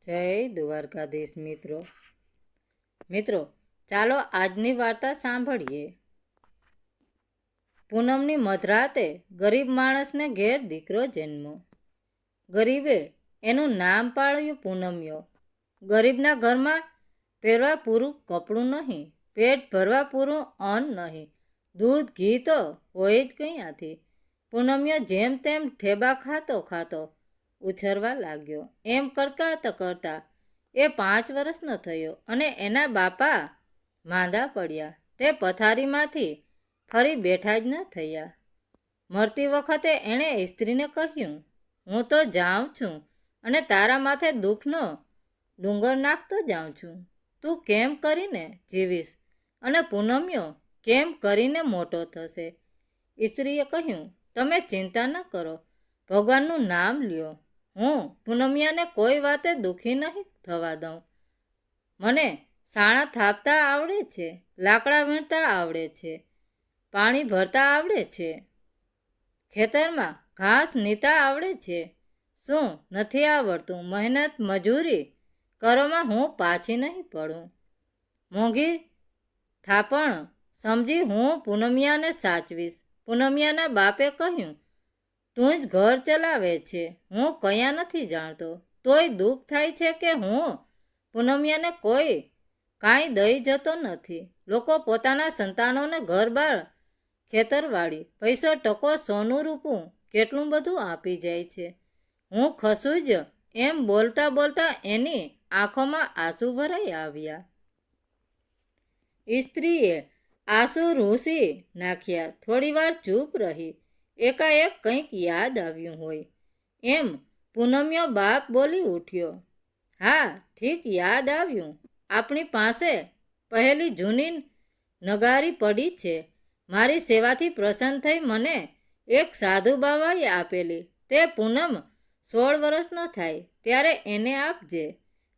જય દ્વારકાધીશ મિત્રો ચાલો આજની વાર્તા સાંભળીએ। પૂનમની મધરાતે ગરીબ માણસને ઘેર દીકરો જન્મ્યો। ગરીબે એનું નામ પાડ્યું પૂનમિયો। ગરીબના ઘરમાં પહેરવા પૂરું કપડું નહીં, પેટ ભરવા પૂરું અન્ન નહીં, દૂધ ઘી તો હોય જ ક્યાંથી। પૂનમિયો જેમ તેમ ઠેબા ખાતો ઉછરવા લાગ્યો। એમ કરતા એ 5 વર્ષનો થયો અને એના બાપા માંદા પડ્યા। તે પથારીમાંથી ફરી બેઠા જ ન થયા। મરતી વખતે એણે સ્ત્રીને કહ્યું, હું તો જાઉં છું અને તારા માથે દુઃખનો ડુંગર નાખતો જાઉં છું। તું કેમ કરીને જીવીશ અને પૂનમિયો કેમ કરીને મોટો થશે? સ્ત્રીએ કહ્યું, તમે ચિંતા ન કરો, ભગવાનનું નામ લ્યો। હું પૂનમિયાને કોઈ વાતે દુઃખી નહીં થવા દઉં। મને સાણા થાપતા આવડે છે, લાકડા વીણતા આવડે છે, પાણી ભરતા આવડે છે, ખેતરમાં ઘાસ નીતા આવડે છે। શું નથી આવડતું? મહેનત મજૂરી કરવામાં હું પાછી નહીં પડું। મોંઘી થાપણ સમજી હું પૂનમિયાને સાચવીશ। પૂનમિયાના બાપે કહ્યું, તું જ ઘર ચલાવે છે, હું કયા નથી જાણતો, તોય દુઃખ થાય છે કે હું પૂનમિયાને કાંઈ દઈ જતો નથી। લોકો પોતાના સંતાનોને ઘર-બાર, ખેતરવાડી, પૈસો ટકો, સોનું રૂપું કેટલું બધું આપી જાય છે, હું ખસું જ? એમ બોલતા એની આંખોમાં આંસુ ભરાઈ આવ્યા। સ્ત્રીએ આંસુ રૂસી નાખ્યા। થોડીવાર ચૂપ રહી। એકાએક કંઈક યાદ આવ્યું હોય એમ પૂનમિયો બાપ બોલી ઉઠ્યો, હા ઠીક યાદ આવ્યું। આપણી પાસે પહેલી જૂની નગારી પડી છે, મારી સેવાથી પ્રસન્ન થઈ મને એક સાધુ બાવાએ આપેલી। તે પૂનમ 16 વર્ષનો થાય ત્યારે એને આપજે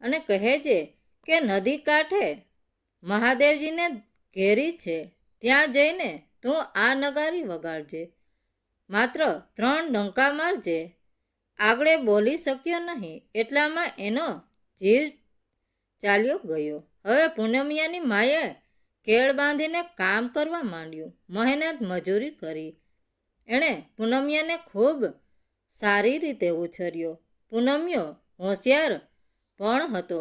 અને કહેજે કે નદી કાંઠે મહાદેવજીને ઘેરી છે, ત્યાં જઈને તું આ નગારી વગાડજે। માત્ર 3 ડંકા મારજે। આગળે બોલી શક્યો નહીં એટલામાં એનો જીવ ચાલ્યો ગયો। હવે પૂનમિયાની માએ કેળ બાંધીને કામ કરવા માંડ્યું, મહેનત મજૂરી કરી। એણે પૂનમિયાને ખૂબ સારી રીતે ઉછર્યો। પૂનમિયો હોશિયાર પણ હતો।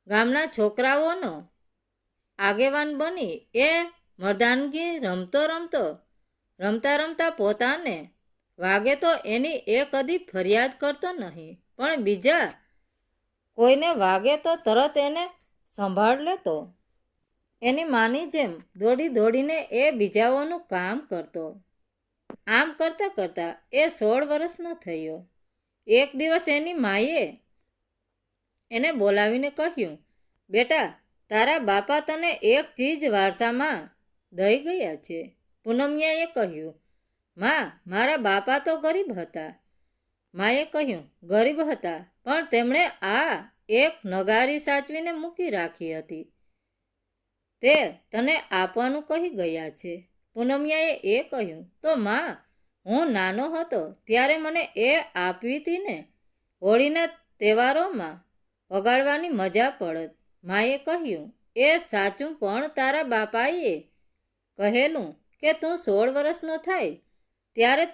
ગામના છોકરાઓનો આગેવાન બની એ મર્દાનગી રમતા પોતાને વાગે તો એની એ કદી ફરિયાદ કરતો નહીં, પણ બીજા કોઈને વાગે તો તરત એને સંભાળ લેતો। એની માની જેમ દોડીને એ બીજાઓનું કામ કરતો। આમ કરતા એ 16 વર્ષનો થયો। એક દિવસ એની માએ એને બોલાવીને કહ્યું, બેટા, તારા બાપા તને એક ચીજ વારસામાં દઈ ગયા છે। પૂનમિયાએ કહ્યું, માં, મારા બાપા તો ગરીબ હતા। માએ કહ્યું, ગરીબ હતા, પણ તેમણે આ એક નગારી સાચવીને મૂકી રાખી હતી, તે તને આપવાનું કહી ગયા છે। પૂનમિયાએ એ કહ્યું, તો માં, હું નાનો હતો ત્યારે મને એ આપી હતી ને, હોળીના તહેવારોમાં વગાડવાની મજા પડત। માએ કહ્યું, એ સાચું, પણ તારા બાપાએ કહેલું કે તું 16 વર્ષનો થાય ત્યારે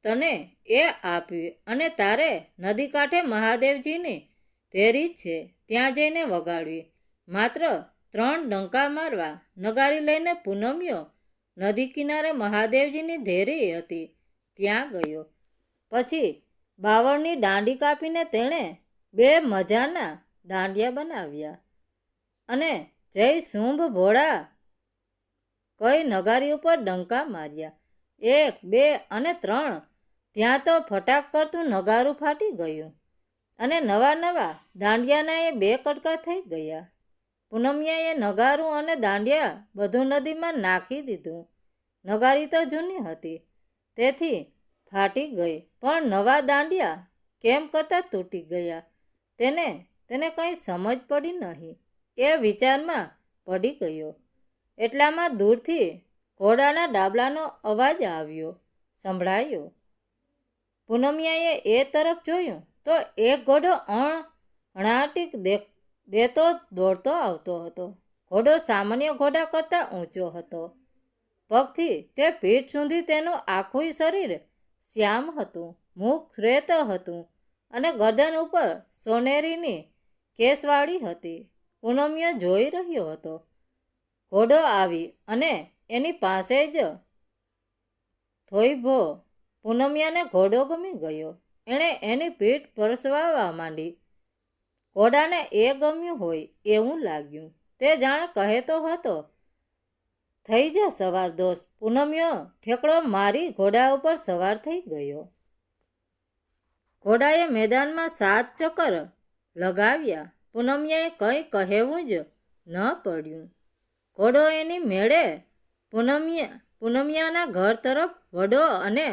તને એ આપ્યું અને તારે નદી કાંઠે મહાદેવજીની ધેરી છે, ત્યાં જઈને વગાડવી। માત્ર 3 ડંકા મારવા। નગારી લઈને પૂનમિયો નદી કિનારે મહાદેવજીની ધેરી હતી ત્યાં ગયો। પછી બાવળની દાંડી કાપીને તેણે 2 મજાના દાંડિયા બનાવ્યા અને જય શુંભ ભોળા કઈ નગારી ઉપર ડંકા માર્યા। 1, 2 અને 3 ત્યાં તો ફટાક કરતું નગારું ફાટી ગયું અને નવા દાંડિયાના એ 2 કટકા થઈ ગયા। પૂનમિયાએ નગારું અને દાંડિયા બધું નદીમાં નાખી દીધું। નગારી તો જૂની હતી તેથી ફાટી ગઈ, પણ નવા દાંડિયા કેમ કરતા તૂટી ગયા તેને કંઈ સમજ પડી નહીં। એ વિચારમાં પડી ગયો। એટલામાં દૂરથી ઘોડાના ડાબલાનો અવાજ સંભળાયો। પૂનમિયાએ એ તરફ જોયું તો એક ઘોડો હણાટીક દેતો દોડતો આવતો હતો. ઘોડો સામાન્ય ઘોડા કરતાં ઊંચો હતો. પગથી તે પીઠ સુધી તેનું આખું શરીર શ્યામ હતું. મુખ શ્વેત હતું અને ગરદન ઉપર સોનેરીની કેસવાળી હતી. પૂનમિયો જોઈ રહ્યો હતો. ઘોડો આવી અને એની પાસે જ થોઈભો. પૂનમિયાને ઘોડો ગમી ગયો. એણે એની પીઠ પરસવાવા માંડી. ઘોડાને એ ગમ્યું હોય એવું લાગ્યું. તે જાણે કહેતો હતો, થઈ જા સવાર દોસ્ત. પૂનમિયો ઠેકડો મારી ઘોડા ઉપર સવાર થઈ ગયો. ઘોડાએ મેદાનમાં 7 ચક્કર લગાવ્યા. પૂનમિયાએ કંઈ કહેવું જ ન પડ્યું. ઘોડો એની મેળે પૂનમિયાના ઘર તરફ વળ્યો અને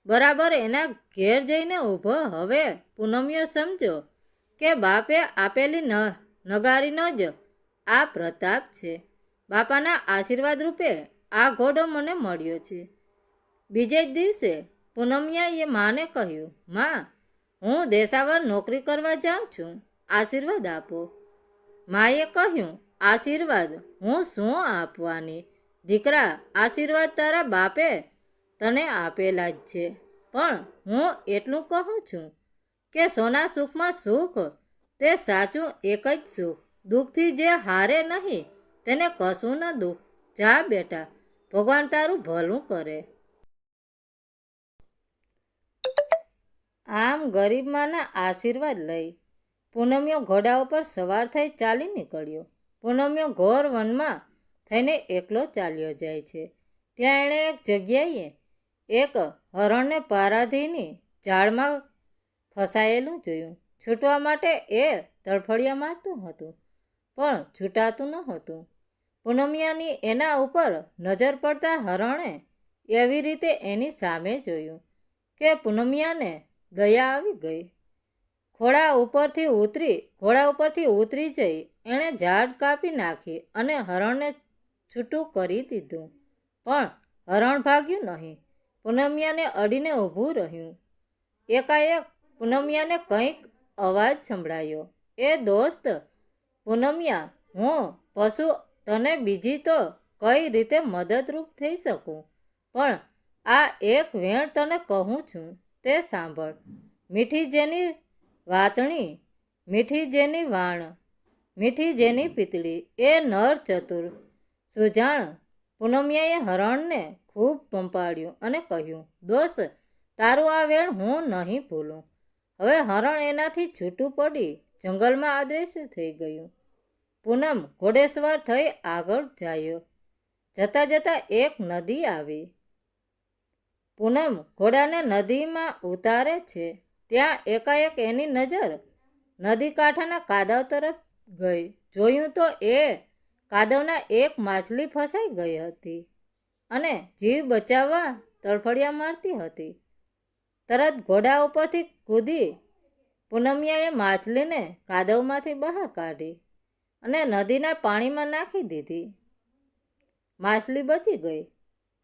બરાબર એના ઘેર જઈને ઊભો. હવે પૂનમિયો સમજો કે બાપે આપેલી નગારીનો જ આ પ્રતાપ છે. બાપાના આશીર્વાદ રૂપે આ ઘોડો મને મળ્યો છે. બીજે જ દિવસે પૂનમિયાએ માને કહ્યું, માં, હું દેશાવર નોકરી કરવા જાઉં છું. આશીર્વાદ આપો. માએ કહ્યું, આશીર્વાદ હું શું આપવાની? દીકરા, આશીર્વાદ તારા બાપે તને આપેલા જ છે. પણ હું એટલું કહું છું કે સોના સુખમાં સુખ તે સાચું એક જ સુખ. દુઃખથી જે હારે નહીં તેને કશું ન દુઃખ. જા બેટા, ભગવાન તારું ભલું કરે. આમ ગરીબ માના આશીર્વાદ લઈ પૂનમિયો ઘોડા ઉપર સવાર થઈ ચાલી નીકળ્યો. પૂનમિયો ઘોર વનમાં થઈને એકલો ચાલ્યો જાય છે. ત્યાં એણે એક જગ્યાએ એક હરણને પારાધીની ઝાડમાં ફસાયેલું જોયું. છૂટવા માટે એ તડફડિયા મારતું હતું, પણ છૂટાતું ન હતું. પૂનમિયાની એના ઉપર નજર પડતા હરણે એવી રીતે એની સામે જોયું કે પૂનમિયાને દયા આવી ગઈ. ઘોડા ઉપરથી ઉતરી જઈ એણે ઝાડ કાપી નાખી અને હરણને છૂટું કરી દીધું. પણ હરણ ભાગ્યું નહીં. પૂનમિયાને અડીને ઊભું રહ્યું. એકાએક પૂનમિયાને કંઈક અવાજ સંભળાયો. એ દોસ્ત પૂનમિયા, હું પશુ તને બીજી તો કઈ રીતે મદદરૂપ થઈ શકું, પણ આ એક વેણ તને કહું છું તે સાંભળ. મીઠી જેની વાતણી, મીઠી જેની વાણ, મીઠી જેની પિતળી, એ નર ચતુર સુજાણ. પૂનમિયાએ હરણને ખૂબ પંપાળ્યું અને કહ્યું, દોસ્ત, તારું આ વેણ હું નહીં ભૂલું. હવે હરણ એનાથી છૂટું પડી જંગલમાં અદૃશ્ય થઈ ગયું. પૂનમ ઘોડેસવાર થઈ આગળ જાયો. જતાં જતાં એક નદી આવી. પૂનમ ઘોડાને નદીમાં ઉતારે છે. ત્યાં એકાએક એની નજર નદી કાંઠાના કાદવ તરફ ગઈ. જોયું તો એ કાદવના એક માછલી ફસાઈ ગઈ હતી અને જીવ બચાવવા તડફડિયા મારતી હતી. તરત ઘોડા ઉપરથી કૂદી પૂનમિયાએ માછલીને કાદવમાંથી બહાર કાઢી અને નદીના પાણીમાં નાખી દીધી. માછલી બચી ગઈ.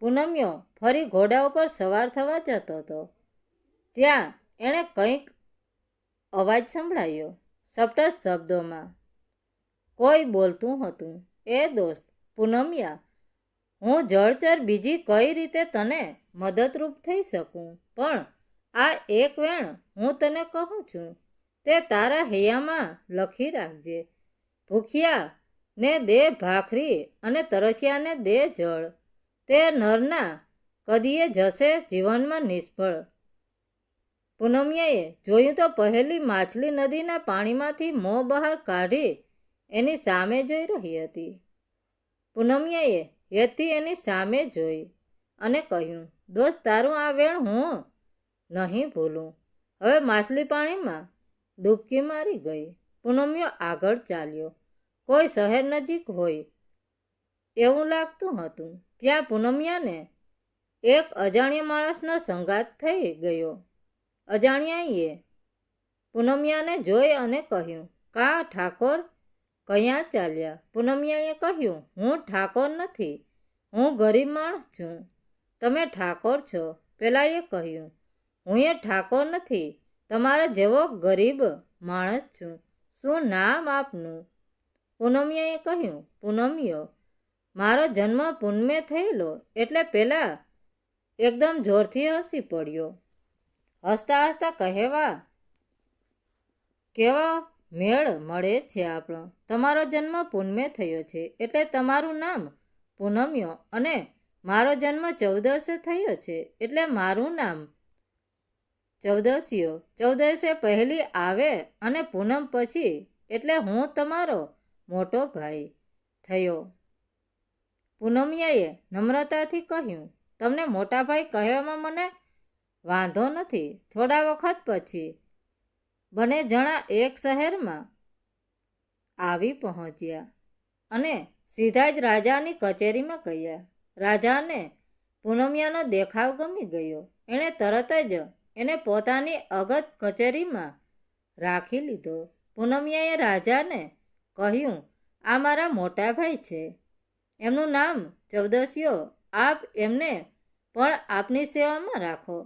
પૂનમિયો ફરી ઘોડા ઉપર સવાર થવા જતો હતો. ત્યાં એણે કંઈક અવાજ સંભળાયો. સપટસ શબ્દોમાં કોઈ બોલતું હતું, એ દોસ્ત પૂનમિયા, હું જળચર બીજી કઈ રીતે તને મદદરૂપ થઈ શકું, પણ આ એક વેણ હું તને કહું છું તે તારા હૈયામાં લખી રાખજે. ભૂખ્યા ને દે ભાખરી અને તરસ્યાને દે જળ. તે નરના કદીએ જશે જીવનમાં નિષ્ફળ. પૂનમિયાએ જોયું તો પહેલી માછલી નદીના પાણીમાંથી મોં બહાર કાઢી એની સામે જોઈ રહી હતી. પૂનમિયાએ હેતથી એની સામે જોઈ અને કહ્યું, દોસ્ત, તારું આ વેણ હું નહીં ભૂલું. હવે માછલી પાણીમાં ડૂબકી મારી ગઈ. પૂનમિયો આગળ ચાલ્યો. કોઈ શહેર નજીક હોય એવું લાગતું હતું. ત્યાં પૂનમિયાને એક અજાણ્યા માણસનો સંગાત થઈ ગયો. અજાણ્યાએ પૂનમિયાને જોઈ અને કહ્યું, કા ઠાકોર, ક્યાં ચાલ્યા? પૂનમિયાએ કહ્યું, હું ઠાકોર નથી, હું ગરીબ માણસ છું. તમે ઠાકોર છો? પેલાએ કહ્યું, હું એ ઠાકોર નથી, તમારા જેવો ગરીબ માણસ છું. શું નામ આપનું? પૂનમિયાએ કહ્યું, પૂનમિયો. મારો જન્મ પૂનમે થયેલો એટલે પેલા એકદમ જોરથી હસી પડ્યો. હસતા હસતા કેવા મેળ મળે છે આપણો. તમારો જન્મ પૂનમે થયો છે એટલે તમારું નામ પૂનમિયો, અને મારો જન્મ 14 થયો છે એટલે મારું નામ ચૌદસિયો. 14 પહેલી આવે અને પૂનમ પછી એટલે હું તમારો મોટો ભાઈ થયો. પૂનમિયાએ નમ્રતાથી કહ્યું, તમને મોટા ભાઈ કહેવામાં મને વાંધો નથી. થોડા વખત પછી બંને જણા એક શહેરમાં આવી પહોંચ્યા અને સીધા જ રાજાની કચેરીમાં ગયા. રાજાને પૂનમિયાનો દેખાવ ગમી ગયો. એણે તરત જ એને પોતાની અગત કચેરીમાં રાખી લીધો. પૂનમિયાએ રાજાને કહ્યું, આ મારા મોટા ભાઈ છે. એમનું નામ ચૌદસિયો. આપ એમને પણ આપની સેવામાં રાખો.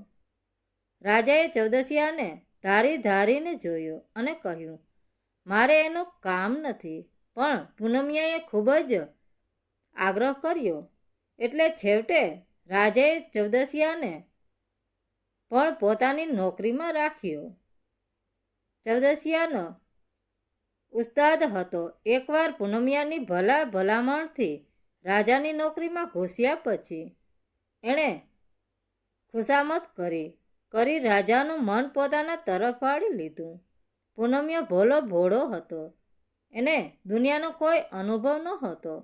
રાજાએ ચૌદસિયાને ધારીને જોયો અને કહ્યું, મારે એનું કામ નથી. પણ પૂનમિયાએ ખૂબ જ આગ્રહ કર્યો એટલે છેવટે રાજાએ ચૌદસિયાને પણ પોતાની નોકરીમાં રાખ્યો. ચૌદસિયાનો ઉસ્તાદ હતો. એકવાર પૂનમિયાની ભલામણથી રાજાની નોકરીમાં ઘૂસ્યા પછી એણે ખુશામત કરી રાજાનું મન પોતાના તરફ વાળી લીધું. પૂનમિયો ભોળો હતો. એને દુનિયાનો કોઈ અનુભવ ન હતો.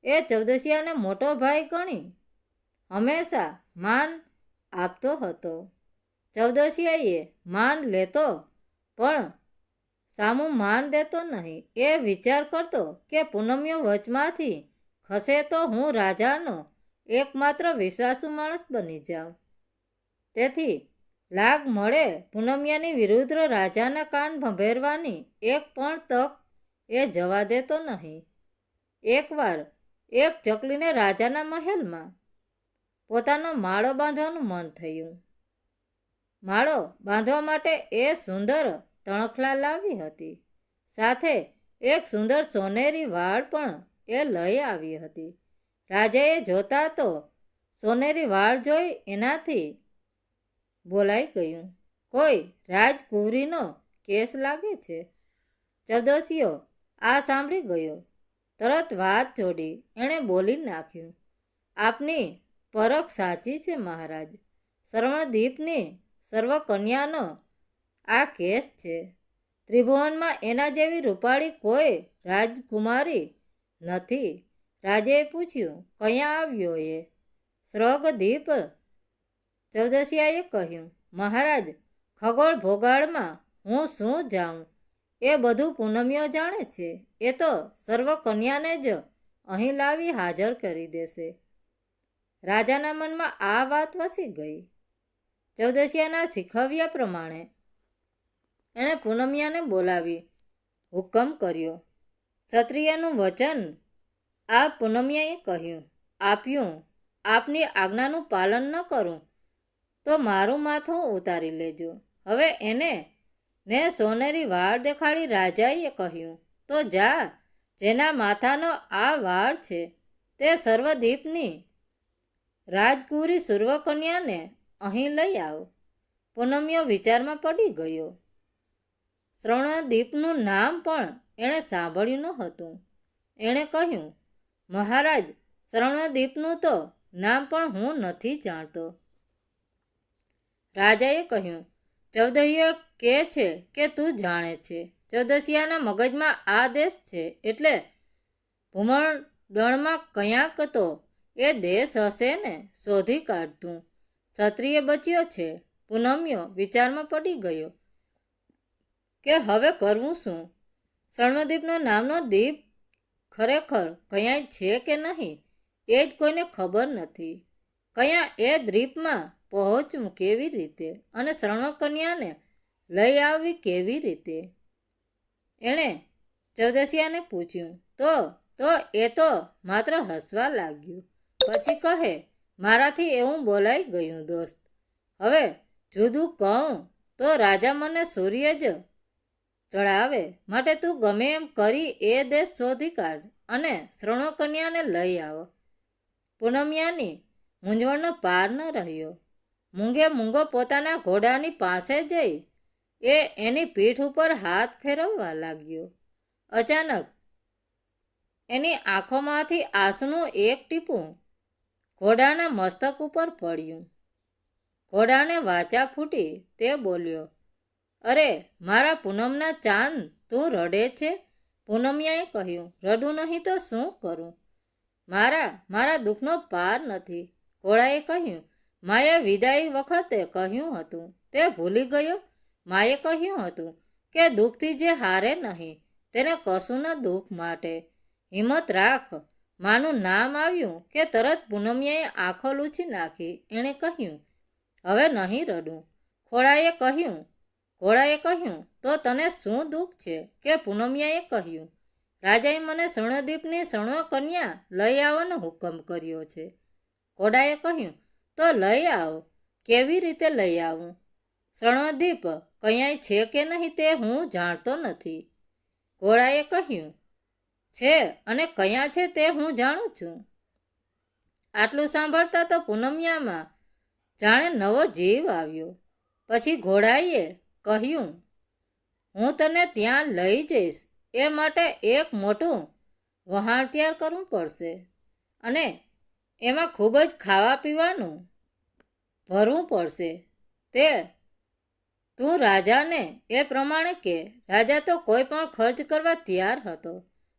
એ ચૌદસિયાને મોટો ભાઈ ગણી હંમેશા માન આપતો હતો. ચૌદસિયાએ માન લેતો પણ સામું માન દેતો નહીં. એ વિચાર કરતો કે પૂનમિયો વચમાંથી ખસે તો હું રાજાનો એકમાત્ર વિશ્વાસુ માણસ બની જાઉં. તેથી લાગ મળે પૂનમિયાની વિરુદ્ધ રાજાના કાન ભંભેરવાની એક પણ તક એ જવા દેતો નહીં. એકવાર એક ચકલીને રાજાના મહેલમાં પોતાનો માળો બાંધવાનું મન થયું. માળો બાંધવા માટે એ સુંદર તણખલા લાવી હતી. સાથે એક સુંદર સોનેરી વાળ પણ એ લઈ આવી હતી. રાજાએ જોતા તો સોનેરી વાળ જોઈ એનાથી બોલાઈ ગયું, કોઈ રાજકુંવરીનો કેસ લાગે છે. ચૌદસિયો આ સાંભળી ગયો. તરત વાત જોડી એણે બોલી નાખ્યું, આપની પરખ સાચી છે મહારાજ. શ્રવણદીપની સર્વકન્યાનો આ કેસ છે. ત્રિભુવનમાં એના જેવી રૂપાળી કોઈ રાજકુમારી નથી. રાજાએ પૂછ્યું, કયાં આવ્યો એ? સ્વર્ગદીપ. ચૌદસિયાએ કહ્યું, મહારાજ, ખગોળ ભોગાળમાં હું શું જાઉં એ બધું પૂનમિયો જાણે છે. એ તો સર્વકન્યાને જ અહીં લાવી હાજર કરી દેશે. રાજાના મનમાં આ વાત વસી ગઈ. ચૌદસિયાના શીખવ્યા પ્રમાણે એણે પૂનમિયાને બોલાવી હુકમ કર્યો. ક્ષત્રિયનું વચન આ પૂનમિયાએ આપ્યું, આપની આજ્ઞાનું પાલન ન કરું તો મારું માથું ઉતારી લેજો. હવે એને ને સોનેરી વાળ દેખાડી રાજાએ કહ્યું, તો જા, જેના માથાનો આ વાળ છે તે સર્વદીપની રાજકુંવરી સૂર્વકન્યાને અહીં લઈ આવ. પૂનમિયો વિચારમાં પડી ગયો. શ્રવણદીપનું નામ પણ એણે સાંભળ્યું ન હતું. એણે કહ્યું, મહારાજ, શ્રવણદીપનું તો નામ પણ હું નથી જાણતો. રાજાએ કહ્યું, ચૌદસિયો કહે છે કે તું જાણે છે. ચૌદસિયાના મગજમાં આ દેશ છે એટલે ભૂમંડળમાં ક્યાંક તો એ દેશ હશે ને, શોધી કાઢતું. ક્ષત્રિય બચ્યો છે. પૂનમિયો વિચારમાં પડી ગયો કે હવે કરવું શું? શ્રવણદીપનો નામનો દીપ ખરેખર ક્યાંય છે કે નહીં એ જ કોઈને ખબર નથી. ક્યાં એ દ્વીપમાં પહોંચવું કેવી રીતે અને શ્રવણકન્યાને લઈ આવવી કેવી રીતે? એણે ચૌદસિયાને પૂછ્યું તો એ તો માત્ર હસવા લાગ્યું. પછી કહે, મારાથી એવું બોલાઈ ગયું દોસ્ત. હવે જુદું કહું તો રાજા મને સૂર્ય જ ચડાવે માટે તું ગમે એમ કરી એ દેશ શોધી કાઢ અને શ્રણોકન્યાને લઈ આવ. પૂનમિયાની મૂંઝવણનો પાર ન રહ્યો. મૂંગે મૂંગો પોતાના ઘોડાની પાસે જઈ એની પીઠ ઉપર હાથ ફેરવવા લાગ્યો. અચાનક એની આંખોમાંથી આંસુનું એક ટીપું ઘોડાના મસ્તક ઉપર પડ્યું. ઘોડાને વાચા ફૂટી. તે બોલ્યો, અરે મારા પૂનમના ચાંદ, તું રડે છે? પૂનમિયાએ કહ્યું, રડું નહીં તો શું કરું? મારા દુઃખનો પાર નથી. ઘોડાએ કહ્યું, માએ વિદાય વખતે કહ્યું હતું તે ભૂલી ગયો? માએ કહ્યું હતું કે દુઃખથી જે હારે નહીં તેને કશું ન દુઃખ માટે. હિંમત રાખ. માનું નામ આવ્યું કે તરત પૂનમિયાએ આંખો લૂછી નાખી. એણે કહ્યું, હવે નહીં રડું. ઘોડાએ કહ્યું, તો તને શું દુઃખ છે? કે પૂનમિયાએ કહ્યું, રાજાએ મને શરણદીપની શરણકન્યા લઈ આવવાનો હુકમ કર્યો છે. ઘોડાએ કહ્યું, તો લઈ આવો. કેવી રીતે લઈ આવું? શરણદીપ ક્યાંય છે કે નહીં તે હું જાણતો નથી. ઘોડાએ કહ્યું, છે અને ક્યાં છે તે હું જાણું છું. આટલું સાંભળતા તો પૂનમિયામાં જાણે નવો જીવ આવ્યો. પછી ઘોડાએ કહ્યું, હું તને ત્યાં લઈ જઈશ. એ માટે એક મોટું વહાણ તૈયાર કરવું પડશે અને એમાં ખૂબ જ ખાવા પીવાનું ભરવું પડશે. તું રાજાને એ પ્રમાણે કે. રાજા તો કોઈ પણ ખર્ચ કરવા તૈયાર હતો.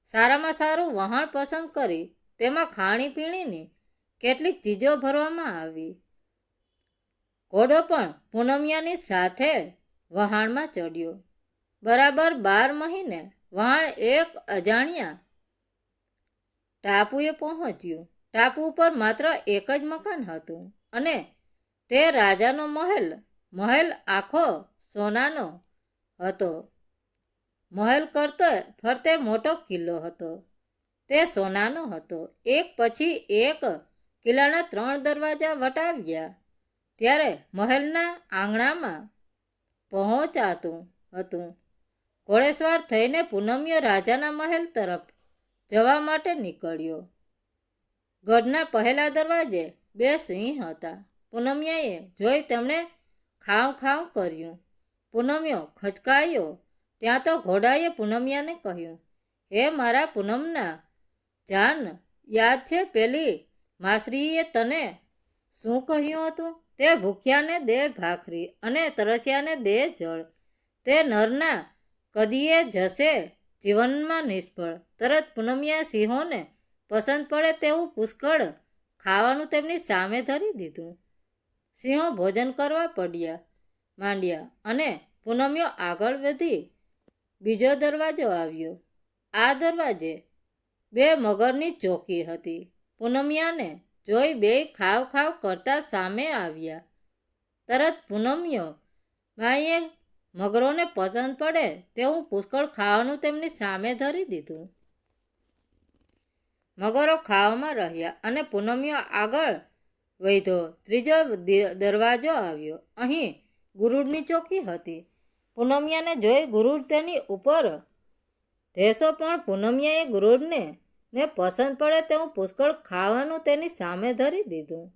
સારામાં સારું વહાણ પસંદ કરી તેમાં ખાણીપીણીની કેટલીક ચીજો ભરવામાં આવી. ઘોડો પણ પૂનમિયાની સાથે વહાણમાં ચડ્યો. બરાબર 12 મહિને વહાણ એક અજાણ્યા ટાપુએ પહોંચ્યું. ટાપુ ઉપર માત્ર એક જ મકાન હતું અને તે રાજાનો મહેલ આખો સોનાનો હતો. મહેલ ફરતે મોટો કિલ્લો હતો. તે સોનાનો હતો. એક પછી એક કિલ્લાના 3 દરવાજા વટાવ્યા ત્યારે મહેલના આંગણામાં પહોંચાતું હતું. ઘોડેસવાર થઈને પૂનમિયો રાજાના મહેલ તરફ જવા માટે નીકળ્યો. ગઢના પહેલા દરવાજે 2 સિંહ હતા. પૂનમિયાએ જોઈ તેમણે ખાવ ખાવ કર્યું. પૂનમિયો ખચકાયો. ત્યાં તો ઘોડાએ પૂનમિયાને કહ્યું, હે મારા પૂનમના જાન, યાદ છે પેલી માસરીએ તને શું કહ્યું હતું? તે ભૂખ્યાને દે ભાખરી અને તરસ્યાને દે જળ. તે નરના કદીએ જશે જીવનમાં નિષ્ફળ. તરત પૂનમિયા સિંહોને પસંદ પડે તેવું પુષ્કળ ખાવાનું તેમની સામે ધરી દીધું. સિંહો ભોજન કરવા માંડ્યા અને પૂનમિયો આગળ વધી બીજો દરવાજો આવ્યો. આ દરવાજે 2 મગરની ચોકી હતી. પૂનમિયાને જોઈ 2 ખાવ ખાવ કરતા સામે આવ્યા. તરત પૂનમિયો માએ મગરોને પસંદ પડે તેવું પુષ્કળ ખાવાનું તેમની સામે ધરી દીધું. મગરો ખાવામાં રહ્યા અને પૂનમિયો આગળ વધ્યો. ત્રીજો દરવાજો આવ્યો. અહીં ગુરુડની ચોકી હતી. પૂનમિયાને જોઈ ગુરુડ તેની ઉપર ધેસો, પણ પૂનમિયાએ ગુરુડને પસંદ પડે તેવું પુષ્કળ ખાવાનું તેની સામે ધરી દીધું.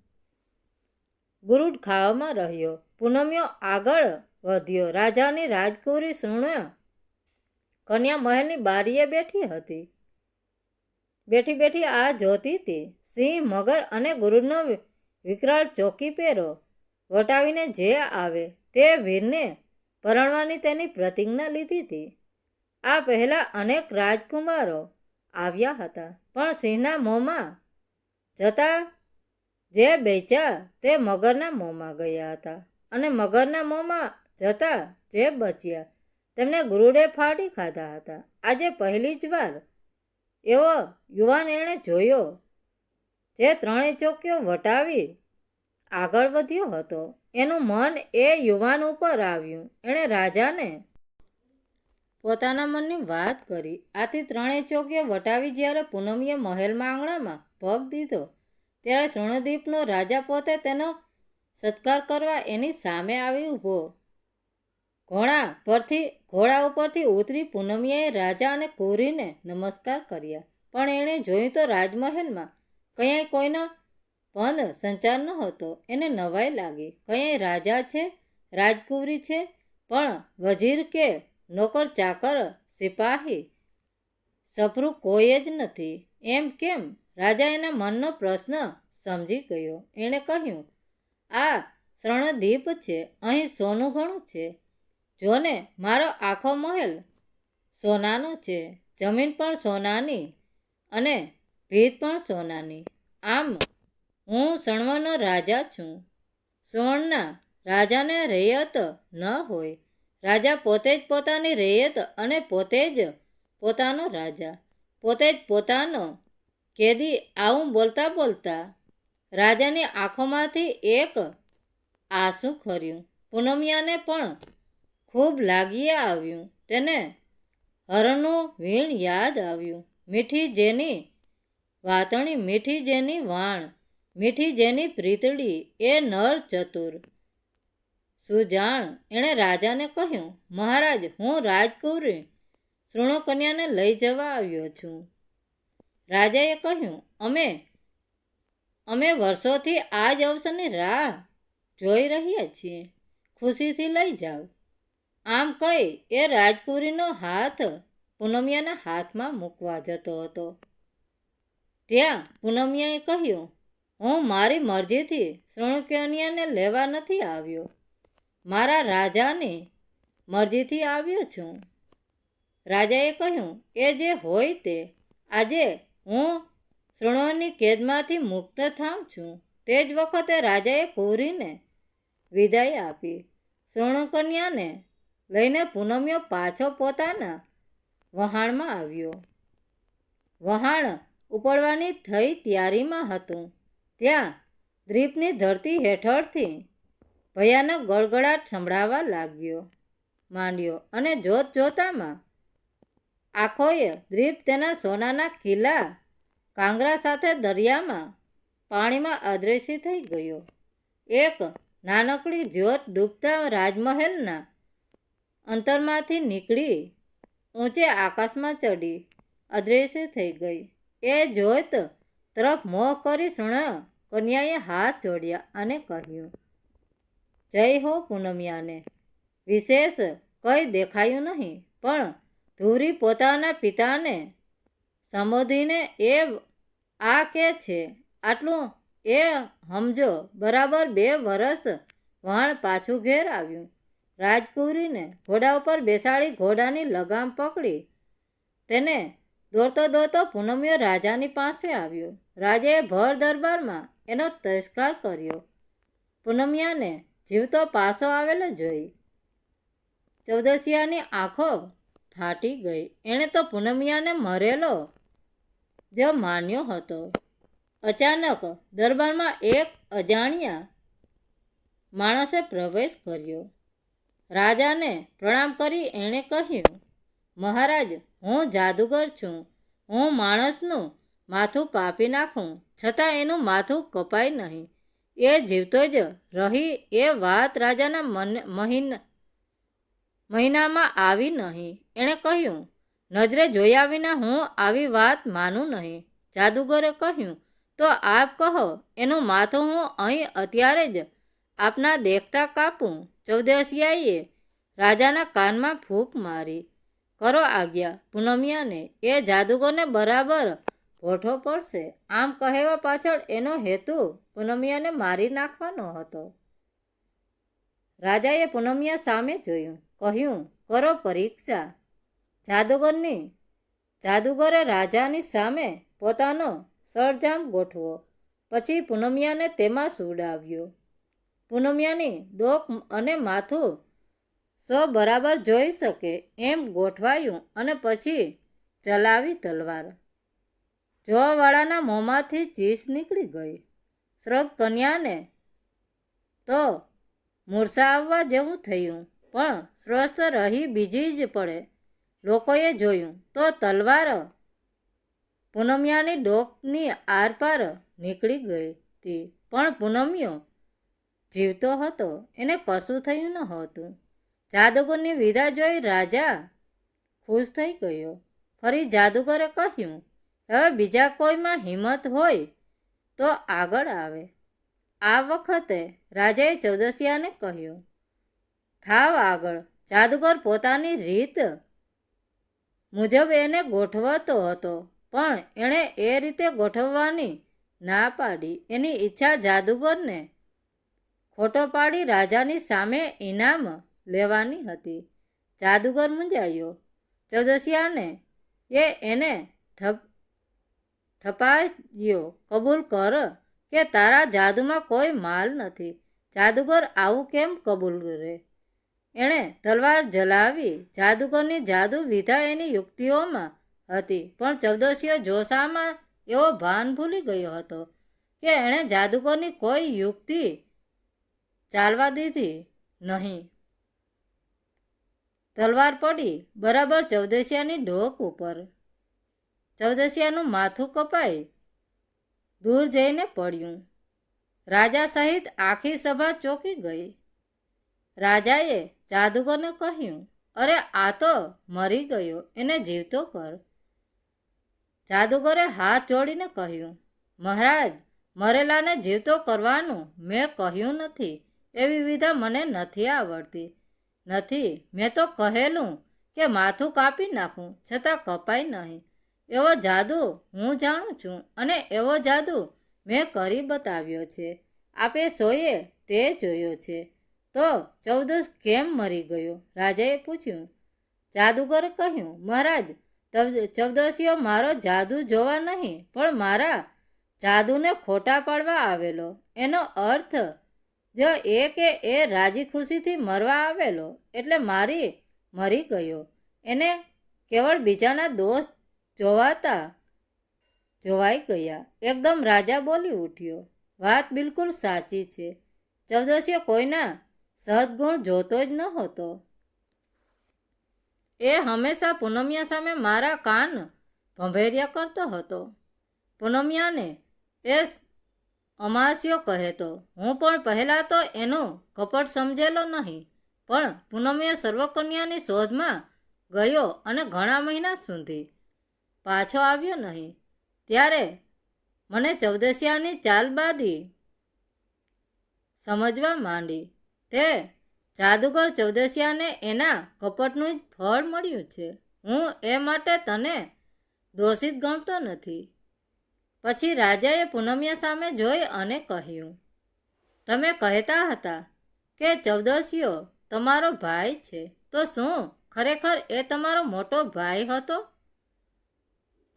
ગુરુડ ખાવામાં રહ્યો. પૂનમિયો આગળ વધ્યો. રાજાની રાજકુમારી શૃણ કન્યા મહેલની બારીએ બેઠી હતી. બેઠી આ જોતી હતી. સિંહ, મગર અને ગુરુડનો વિકરાળ ચોકી પેરો વટાવીને જે આવે તે વીરને પરણવાની તેની પ્રતિજ્ઞા લીધી હતી. આ પહેલા અનેક રાજકુમારો આવ્યા હતા, પણ સિંહના મોંમાં જતા જે બેચ્યા તે મગરના મોંમાં ગયા હતા અને મગરના મોંમાં જતા જે બચ્યા તેમને ગુરુડે ફાડી ખાધા હતા. આજે પહેલી જ વાર એવો યુવાન એણે જોયો જે 3 ચોકીઓ વટાવી આગળ વધ્યો હતો. એનું મન એ યુવાન ઉપર આવ્યું. એણે રાજાને પોતાના મનની વાત કરી. આથી 3 ચોકીઓ વટાવી જ્યારે પૂનમિએ મહેલમાં આંગણામાં પગ દીધો ત્યારે ઘોડા ઉપરથી ઉતરી પૂનમિયાએ રાજા અને કુંવરીને નમસ્કાર કર્યા. પણ એણે જોયું તો રાજમહેલમાં ક્યાંય કોઈનો પંદ સંચાર ન હતો. એને નવાઈ લાગી. ક્યાંય રાજા છે, રાજકુંવરી છે, પણ વજીર કે નોકર ચાકર સિપાહી સફરું કોઈ જ નથી. એમ કેમ? રાજા એના મનનો પ્રશ્ન સમજી ગયો. એણે કહ્યું, આ શરણદ્વીપ છે, અહીં સોનું ઘણું છે. જોને, મારો આખો મહેલ સોનાનો છે, જમીન પણ સોનાની અને ભીત પણ સોનાની. આમ હું સણવરનો રાજા છું. સુવર્ણના રાજાને રૈયત ન હોય. રાજા પોતે જ પોતાની રૈયત અને પોતે જ પોતાનો રાજા, પોતે જ પોતાનો કેદી. આવું બોલતા બોલતા રાજાની આંખોમાંથી એક આંસુ ખર્યું. પૂનમિયાને પણ ખૂબ લાગી આવ્યું. તેને હરનું વીણ યાદ આવ્યું. મીઠી જેની વાતણી, મીઠી જેની વાણ, મીઠી જેની પ્રીતળી, એ નર ચતુર સુજાણ. એણે રાજાને કહ્યું, મહારાજ, હું રાજકુંવરી શૃણુકન્યાને લઈ જવા આવ્યો છું. રાજાએ કહ્યું, અમે વર્ષોથી આ જ અવસરની રાહ જોઈ રહ્યા છીએ. ખુશીથી લઈ જાઓ. આમ કહી એ રાજકુંવરીનો હાથ પૂનમિયાના હાથમાં મૂકવા જતો હતો. ત્યાં પૂનમિયાએ કહ્યું, હું મારી મરજીથી શૃણુકન્યાને લેવા નથી આવ્યો. મારા રાજાની મરજીથી આવ્યો છું. રાજાએ કહ્યું, એ જે હોય તે. આજે હું શૃણુની કેદમાંથી મુક્ત થાઉં છું. તે જ વખતે રાજાએ કુંવરીને વિદાય આપી. શૃણુકન્યાને લઈને પૂનમિયો પાછો પોતાના વહાણમાં આવ્યો. વહાણ ઉપડવાની થઈ તૈયારીમાં હતું. ત્યાં દ્વીપની ધરતી હેઠળથી ભયાનક ગળગળાટ સંભળાવા માંડ્યો અને જોત જોતામાં આખોય દ્વીપ તેના સોનાના કિલ્લા કાંગરા સાથે દરિયામાં પાણીમાં અદ્રશ્ય થઈ ગયો. એક નાનકડી જ્યોત ડૂબતા રાજમહેલના અંતરમાંથી નીકળી ઊંચે આકાશમાં ચડી અદ્રશ્ય થઈ ગઈ. એ જ્યોત તરફ મોહ કરી શૃણુકન્યાએ હાથ જોડ્યા અને કહ્યું, જય હો પૂનમિયાને. વિશેષ કંઈ દેખાયું નહીં, પણ ધુરી પોતાના પિતાને સંબોધીને એ આ કે છે, આટલું એ સમજો. બરાબર 2 વર્ષ વહાણ પાછું ઘેર આવ્યું. રાજકુંવરીને ઘોડા ઉપર બેસાડી ઘોડાની લગામ પકડી તેને દોડતો દોડતો પૂનમિયો રાજાની પાસે આવ્યો. રાજાએ ભર દરબારમાં એનો તિરસ્કાર કર્યો. પૂનમિયાને જીવતો પાછો આવેલો જોઈ ચૌદસિયાની આંખો ફાટી ગઈ. એણે તો પૂનમિયાને મરેલો જ માન્યો હતો. અચાનક દરબારમાં એક અજાણ્યા માણસે પ્રવેશ કર્યો. રાજાને પ્રણામ કરી એણે કહ્યું, મહારાજ, હું જાદુગર છું. હું માણસનું માથું કાપી નાખું છતાં એનું માથું કપાય નહીં. એ જીવતો જ રહી એ વાત રાજાના મહિનામાં આવી નહીં. એણે કહ્યું, નજરે જોયા વિના હું આવી વાત માનું નહીં. જાદુગરે કહ્યું, તો આપ કહો, એનું માથું હું અહીં અત્યારે જ આપના દેખતા કાપું. ચૌદસિયાએ રાજાના કાનમાં ફૂંક મારી. કરો આજ્ઞા પૂનમિયાને. એ જાદુગરને બરાબર ભોઠો પડશે. આમ કહેવા પાછળ એનો હેતુ પૂનમિયાને મારી નાખવાનો હતો. રાજાએ પૂનમિયા સામે જોયું. કહ્યું, કરો પરીક્ષા જાદુગરની. જાદુગરે રાજાની સામે પોતાનો સરંજામ ગોઠવો. પછી પૂનમિયાને તેમાં સુવડાવ્યો. પૂનમિયાની ડોક અને માથું બરાબર જોઈ શકે એમ ગોઠવાયું અને પછી ચલાવી તલવાર. જોવાવાળાના મોંમાંથી ચીસ નીકળી ગઈ. શૃણુકન્યાને તો મૂર્છા આવવા જેવું થયું, પણ સ્વસ્થ રહી બીજી જ પડે લોકોએ જોયું તો તલવાર પૂનમિયાની ડોકની આરપાર નીકળી ગઈ હતી. પણ પૂનમિયો જીવતો હતો. એને કશું થયું ન હતું. જાદુગરની વિદા જોઈ રાજા ખુશ થઈ ગયો. ફરી જાદુગરે કહ્યું, હવે બીજા કોઈમાં હિંમત હોય તો આગળ આવે. આ વખતે રાજાએ ચૌદસિયાને કહ્યું, થાવ આગળ. જાદુગર પોતાની રીત મુજબ એને ગોઠવતો હતો, પણ એણે એ રીતે ગોઠવવાની ના પાડી. એની ઈચ્છા જાદુગરને ખોટો પાડી રાજાની સામે ઇનામ લેવાની હતી. જાદુગર મૂંઝાયો. ચૌદસિયાને એને ઠપાયો, કબૂલ કર કે તારા જાદુમાં કોઈ માલ નથી. જાદુગર આવું કેમ કબૂલ કરે? એણે તલવાર જલાવી. જાદુગરની જાદુ વિધા એની યુક્તિઓમાં હતી, પણ ચૌદસિયો જોશામાં એવો ભાન ભૂલી ગયો હતો કે એણે જાદુગરની કોઈ યુક્તિ ચાલવા દીધી નહીં. તલવાર પડી બરાબર ચૌદસિયાની ડોક ઉપર. ચૌદસિયાનું માથું કપાઈ દૂર જઈને પડ્યું. રાજા સહિત આખી સભા ચોંકી ગઈ. રાજાએ જાદુગરને કહ્યું, અરે આ તો મરી ગયો, એને જીવતો કર. જાદુગરે હાથ જોડીને કહ્યું, મહારાજ, મરેલાને જીવતો કરવાનું મેં કહ્યું નથી. એવી વિધા મને નથી આવડતી. નથી, મેં તો કહેલું કે માથું કાપી નાખું, છતાં કપાય નહીં. એવો જાદુ હું જાણું છું, અને એવો જાદુ મેં કરી બતાવ્યો છે. આપે સોએ તે જોયો છે. તો ચૌદસ કેમ મરી ગયો? રાજાએ પૂછ્યું. જાદુગરે કહ્યું, મહારાજ, ચૌદસિયો મારો જાદુ જોવા નહીં, પણ મારા જાદુને ખોટા પાડવા આવેલો. એનો અર્થ જો એ કે એ રાજી ખુશીથી મરવા આવેલો, એટલે મરી ગયો. એને કેવળ બીજાના દોષ જોવાઈ ગયા. એકદમ રાજા બોલી ઉઠ્યો, વાત બિલકુલ સાચી છે. ચૌદસિયો કોઈના સદગુણ જોતો જ નહોતો. એ હંમેશા પૂનમિયા સામે મારા કાન ભંભેરિયા કરતો હતો. પૂનમિયાને એ અમાસ્યો કહેતો. હું પણ પહેલાં તો એનો કપટ સમજેલો નહીં, પણ પૂનમિયા સર્વકન્યાની શોધમાં ગયો અને ઘણા મહિના સુધી પાછો આવ્યો નહીં. ત્યારે મને ચૌદસિયાની ચાલબાજી સમજવા માંડી. તે જાદુગર ચૌદસિયાને એના કપટનું જ ફળ મળ્યું છે. હું એ માટે તને દોષિત ગણતો નથી. પછી રાજાએ પૂનમિયા સામે જોઈ અને કહ્યું, તમે કહેતા હતા કે ચૌદસિયો તમારો ભાઈ છે, તો શું ખરેખર એ તમારો મોટો ભાઈ હતો?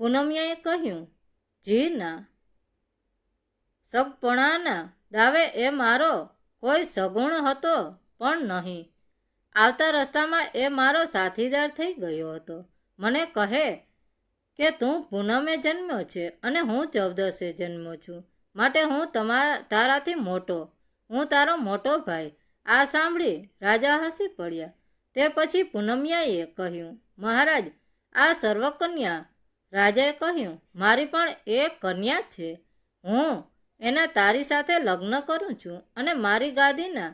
પૂનમિયાએ કહ્યું, જી ના. સગપણાના દાવે એ મારો કોઈ સગુણ હતો પણ નહીં. આવતા રસ્તામાં એ મારો સાથીદાર થઈ ગયો હતો. મને કહે કે તું પૂનમે જન્મ્યો છે અને હું ચૌદસે જન્મ્યો છું, માટે હું તારાથી મોટો, હું તારો મોટો ભાઈ. આ સાંભળી રાજા હસી પડ્યા. તે પછી પૂનમિયાએ કહ્યું, મહારાજ, આ સર્વકન્યા. રાજાએ કહ્યું, મારી પણ એક કન્યા છે. હું એના તારી સાથે લગ્ન કરું છું અને મારી ગાદીના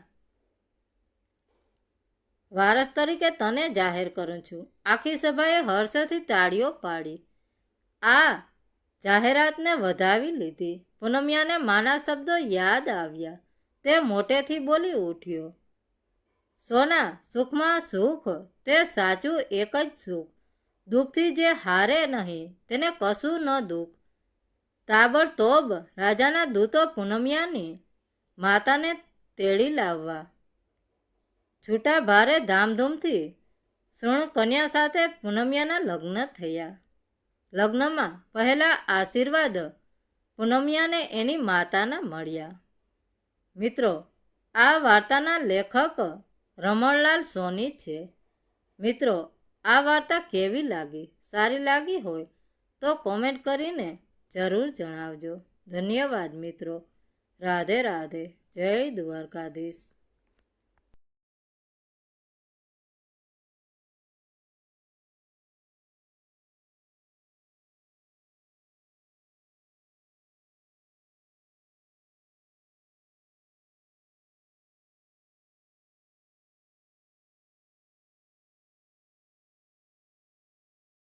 વારસ તરીકે તને જાહેર કરું છું. આખી સભાએ હર્ષથી તાળીઓ પાડી આ જાહેરાતને વધાવી લીધી. પૂનમિયાને માના શબ્દો યાદ આવ્યા. તે મોટેથી બોલી ઉઠ્યો, સોના, સુખમાં સુખ, તે સાચું એક જ સુખ. દુઃખથી જે હારે નહીં તેને કશું ન દુઃખ. તાબડતોબ રાજાના દૂતો પૂનમિયાની માતાને તેડી લાવવા છૂટા ભારે ધામધૂમથી કન્યા સાથે પૂનમિયાના લગ્ન થયા. લગ્નમાં પહેલા આશીર્વાદ પૂનમિયાને એની માતાના મળ્યા. મિત્રો, આ વાર્તાના લેખક રમણલાલ સોની છે. મિત્રો, આ વાર્તા કેવી લાગી? સારી લાગી હોય તો કોમેન્ટ કરીને જરૂર જણાવજો. ધન્યવાદ મિત્રો. રાધે રાધે. જય દ્વારકાધીશ.